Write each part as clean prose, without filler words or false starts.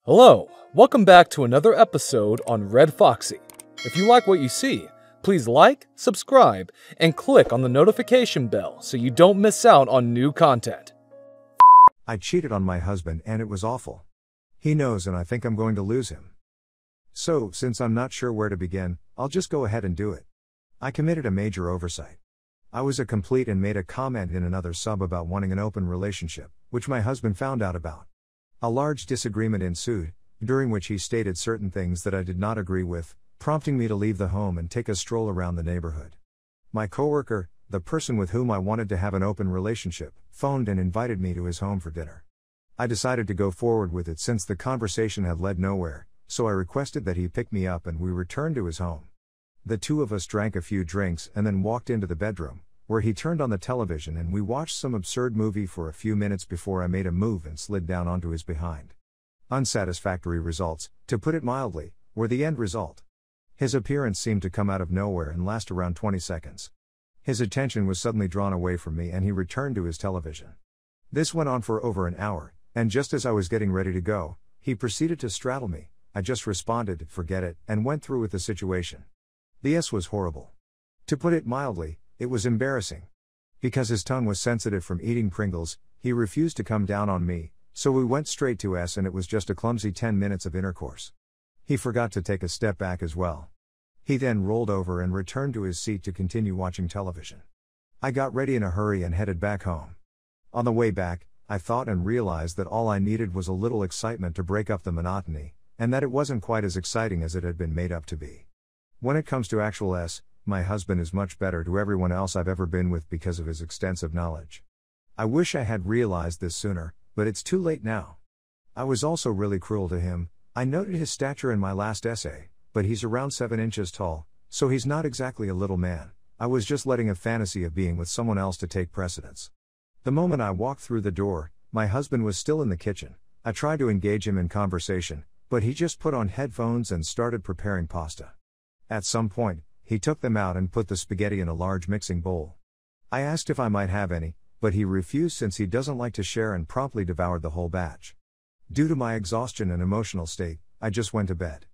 Hello, welcome back to another episode on Red Foxy. If you like what you see, please like, subscribe, and click on the notification bell so you don't miss out on new content. I cheated on my husband and it was awful. He knows and I think I'm going to lose him. So, since I'm not sure where to begin, I'll just go ahead and do it. I committed a major oversight. I was a complete and made a comment in another sub about wanting an open relationship, which my husband found out about. A large disagreement ensued, during which he stated certain things that I did not agree with, prompting me to leave the home and take a stroll around the neighborhood. My coworker, the person with whom I wanted to have an open relationship, phoned and invited me to his home for dinner. I decided to go forward with it since the conversation had led nowhere, so I requested that he pick me up and we returned to his home. The two of us drank a few drinks and then walked into the bedroom, where he turned on the television and we watched some absurd movie for a few minutes before I made a move and slid down onto his behind. Unsatisfactory results, to put it mildly, were the end result. His appearance seemed to come out of nowhere and last around 20 seconds. His attention was suddenly drawn away from me and he returned to his television. This went on for over an hour, and just as I was getting ready to go, he proceeded to straddle me. I just responded, "Forget it," and went through with the situation. The S was horrible. To put it mildly, it was embarrassing. Because his tongue was sensitive from eating Pringles, he refused to come down on me, so we went straight to S and it was just a clumsy 10 minutes of intercourse. He forgot to take a step back as well. He then rolled over and returned to his seat to continue watching television. I got ready in a hurry and headed back home. On the way back, I thought and realized that all I needed was a little excitement to break up the monotony, and that it wasn't quite as exciting as it had been made up to be. When it comes to actual S, my husband is much better to everyone else I've ever been with because of his extensive knowledge. I wish I had realized this sooner, but it's too late now. I was also really cruel to him. I noted his stature in my last essay, but he's around 7 inches tall, so he's not exactly a little man. I was just letting a fantasy of being with someone else to take precedence. The moment I walked through the door, my husband was still in the kitchen. I tried to engage him in conversation, but he just put on headphones and started preparing pasta. At some point, he took them out and put the spaghetti in a large mixing bowl. I asked if I might have any, but he refused since he doesn't like to share and promptly devoured the whole batch. Due to my exhaustion and emotional state, I just went to bed.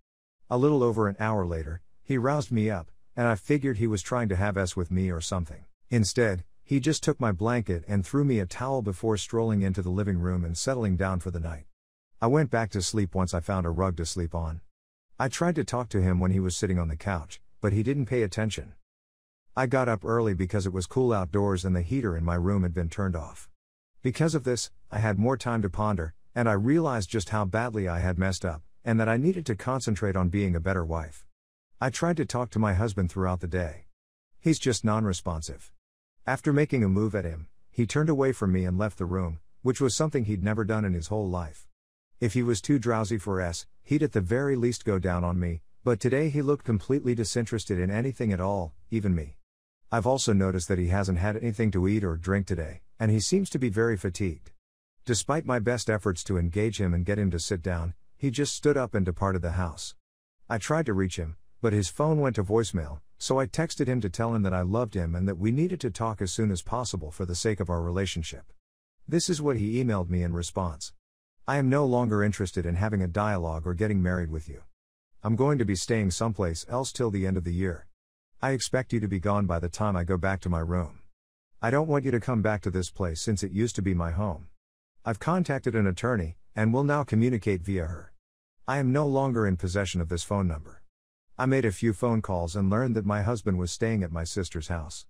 A little over an hour later, he roused me up, and I figured he was trying to have S with me or something. Instead, he just took my blanket and threw me a towel before strolling into the living room and settling down for the night. I went back to sleep once I found a rug to sleep on. I tried to talk to him when he was sitting on the couch, but he didn't pay attention. I got up early because it was cool outdoors and the heater in my room had been turned off. Because of this, I had more time to ponder, and I realized just how badly I had messed up, and that I needed to concentrate on being a better wife. I tried to talk to my husband throughout the day. He's just non-responsive. After making a move at him, he turned away from me and left the room, which was something he'd never done in his whole life. If he was too drowsy for S, he'd at the very least go down on me, but today he looked completely disinterested in anything at all, even me. I've also noticed that he hasn't had anything to eat or drink today, and he seems to be very fatigued. Despite my best efforts to engage him and get him to sit down, he just stood up and departed the house. I tried to reach him, but his phone went to voicemail, so I texted him to tell him that I loved him and that we needed to talk as soon as possible for the sake of our relationship. This is what he emailed me in response. "I am no longer interested in having a dialogue or getting married with you. I'm going to be staying someplace else till the end of the year. I expect you to be gone by the time I go back to my room. I don't want you to come back to this place since it used to be my home. I've contacted an attorney, and will now communicate via her. I am no longer in possession of this phone number. I made a few phone calls and learned that my husband was staying at my sister's house.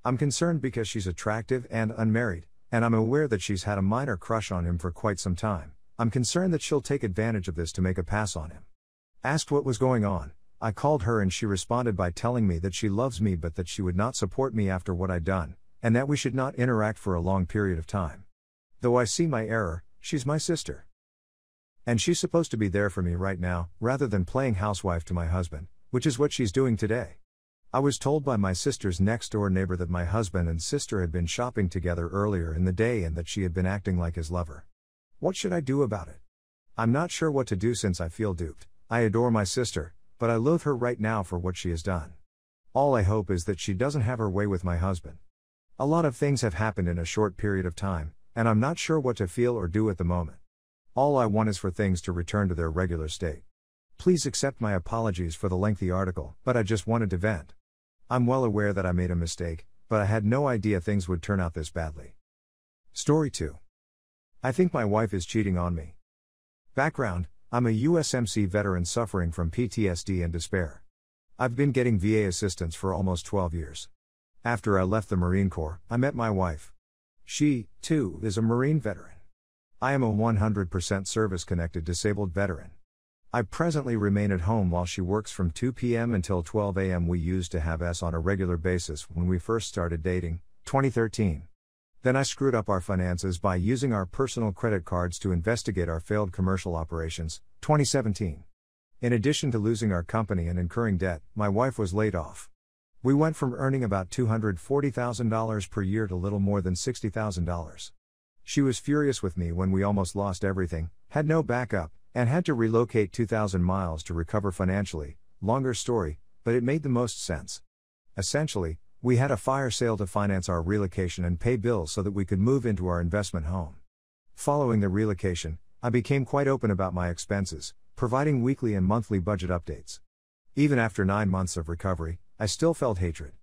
I'm concerned because she's attractive and unmarried, and I'm aware that she's had a minor crush on him for quite some time. I'm concerned that she'll take advantage of this to make a pass on him." Asked what was going on, I called her and she responded by telling me that she loves me but that she would not support me after what I'd done, and that we should not interact for a long period of time. Though I see my error, she's my sister. And she's supposed to be there for me right now, rather than playing housewife to my husband, which is what she's doing today. I was told by my sister's next door neighbor that my husband and sister had been shopping together earlier in the day and that she had been acting like his lover. What should I do about it? I'm not sure what to do since I feel duped. I adore my sister, but I loathe her right now for what she has done. All I hope is that she doesn't have her way with my husband. A lot of things have happened in a short period of time, and I'm not sure what to feel or do at the moment. All I want is for things to return to their regular state. Please accept my apologies for the lengthy article, but I just wanted to vent. I'm well aware that I made a mistake, but I had no idea things would turn out this badly. Story 2. I think my wife is cheating on me. Background: I'm a USMC veteran suffering from PTSD and despair. I've been getting VA assistance for almost 12 years. After I left the Marine Corps, I met my wife. She, too, is a Marine veteran. I am a 100% service-connected disabled veteran. I presently remain at home while she works from 2 p.m. until 12 a.m. We used to have sex on a regular basis when we first started dating, 2013. Then I screwed up our finances by using our personal credit cards to investigate our failed commercial operations, 2017. In addition to losing our company and incurring debt, my wife was laid off. We went from earning about $240,000 per year to little more than $60,000. She was furious with me when we almost lost everything, had no backup, and had to relocate 2,000 miles to recover financially. Longer story, but it made the most sense. Essentially, we had a fire sale to finance our relocation and pay bills so that we could move into our investment home. Following the relocation, I became quite open about my expenses, providing weekly and monthly budget updates. Even after 9 months of recovery, I still felt hatred.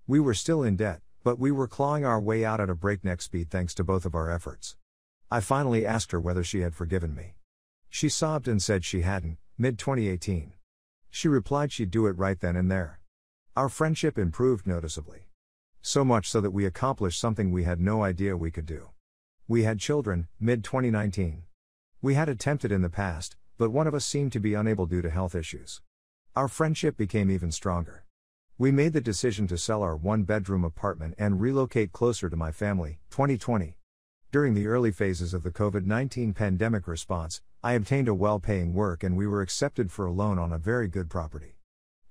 We were still in debt, but we were clawing our way out at a breakneck speed thanks to both of our efforts. I finally asked her whether she had forgiven me. She sobbed and said she hadn't, mid-2018. She replied she'd do it right then and there. Our friendship improved noticeably. So much so that we accomplished something we had no idea we could do. We had children, mid-2019. We had attempted in the past, but one of us seemed to be unable due to health issues. Our friendship became even stronger. We made the decision to sell our one-bedroom apartment and relocate closer to my family, 2020. During the early phases of the COVID-19 pandemic response, I obtained a well-paying work and we were accepted for a loan on a very good property.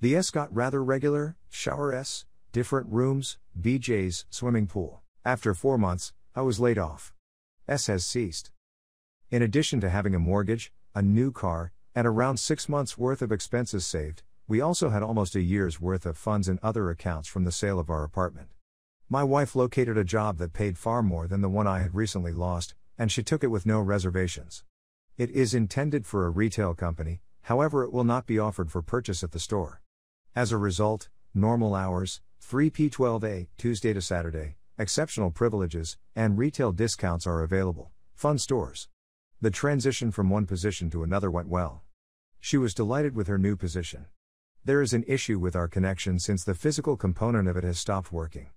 The S got rather regular, shower S, different rooms, BJ's, swimming pool. After 4 months, I was laid off. S has ceased. In addition to having a mortgage, a new car, and around 6 months' worth of expenses saved, we also had almost a year's worth of funds in other accounts from the sale of our apartment. My wife located a job that paid far more than the one I had recently lost, and she took it with no reservations. It is intended for a retail company, however it will not be offered for purchase at the store. As a result, normal hours, 3p12a, Tuesday to Saturday, exceptional privileges, and retail discounts are available. Fun stores. The transition from one position to another went well. She was delighted with her new position. There is an issue with our connection since the physical component of it has stopped working.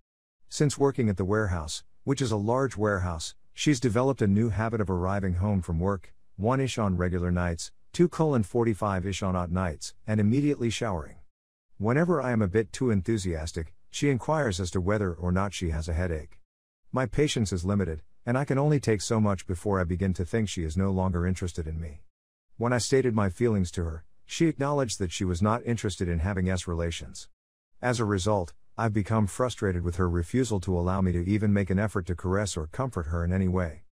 Since working at the warehouse, which is a large warehouse, she's developed a new habit of arriving home from work, 1-ish on regular nights, 2:45-ish on odd nights, and immediately showering. Whenever I am a bit too enthusiastic, she inquires as to whether or not she has a headache. My patience is limited, and I can only take so much before I begin to think she is no longer interested in me. When I stated my feelings to her, she acknowledged that she was not interested in having relations. As a result, I've become frustrated with her refusal to allow me to even make an effort to caress or comfort her in any way.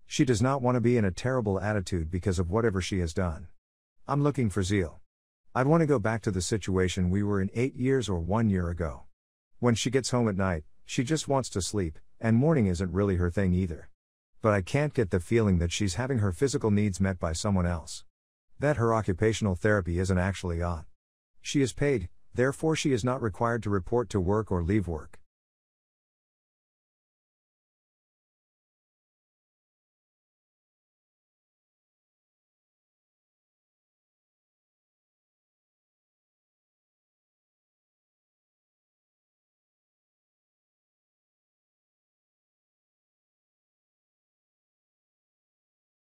She does not want to be in a terrible attitude because of whatever she has done. I'm looking for zeal. I'd want to go back to the situation we were in 8 years or 1 year ago. When she gets home at night, she just wants to sleep, and morning isn't really her thing either. But I can't get the feeling that she's having her physical needs met by someone else. That her occupational therapy isn't actually odd. She is paid, therefore she is not required to report to work or leave work.